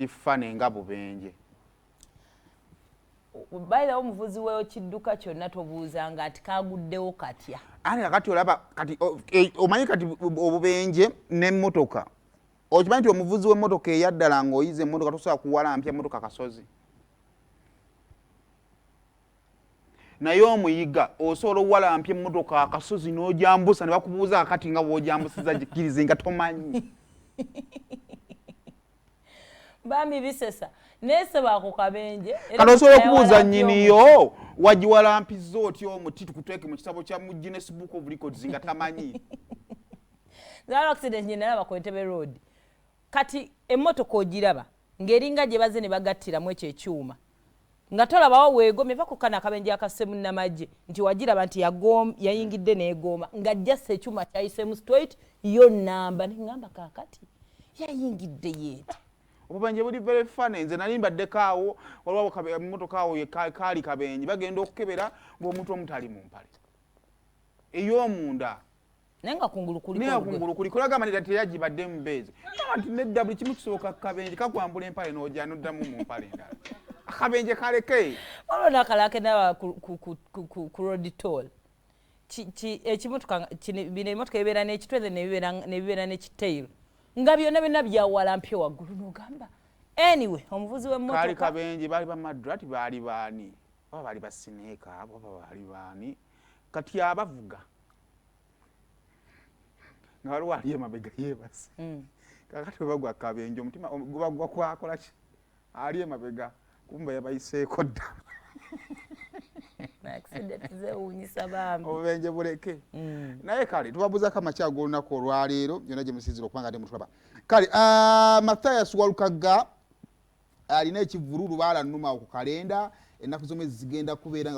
ifane nga bubenje baila omuvuzi weyo kidduka kyonna tobuuzanga ati kaguddewo katya ani kakati olaba kati omanyi kati obubenje n'emmotoka okimanyi nti omuvuzi w'emmotoka eyaddala ng'oyize emmotoka tosobola kuwalampya emmotoka kasozi naye omuyiga osobola owalampya emmotoka akasozi n'ojambusa ne bakubuuza akati nga bw'ojambusiza gikkirize nga tomanyi bambi bisesa neseba ako kabenje kati osobola okubuuza nnyiniyo wagiwalampizza otya omuti tukuteeke mu kitabo kya mu Guinness Book of Records nga tamanyi zara accident nyina nalaba ku Entebbe Road kati emmotoka ogiraba ng'eringa gye baze ne bagattiramu ekyo ekyuma nga tolabawo weegomye va ku kana akabenje akasse munnamagye nti wagiraba nti yayingidde n'egooma nga jjassa ekyuma kyayisemu straight yo namba neŋŋamba kaakati yayingidde yeeta obubenje buli very funny nze nali mbaddeko awo waliwo emmotoka awo kaali kabenje bagenda okukebera ng'omuntu omutali mu mpale ey'omunda naye nga kungulu kuliko olagamba nti teyagibadde mu beezi nti nedda buli kimu kisoboka kabenje kakwambula empale n'ojja n'oddamu mu mpale endala akabenje kaleke waliwo n'akalake naba ku road toll ekimotoka bino emmotoka ebibeera n'ekitweze nebibeera n'ekitairo nga byonna byawalampye waggulu n'ogamba anyway omuvuzi w'emmotoka kaali kabenje baali bamadrat baali baani oba baali basineeka abo oba baali baani kati abavuga nga waliwo ali emabega yeebase kakati webagwa kabenje omutima gubagwa kwakola ki ali emabega kumba yabayiseeko dda accident zewuunyisa bambi obubenje buleke naye kale tubabuuzako amakya g'olunaku olwaleero byonna gye musinzira okubanga ate mutulaba kale Mathias Walukaga alina ekivululu baalanuma ku kalenda ennaku zomwezi zigenda kubeera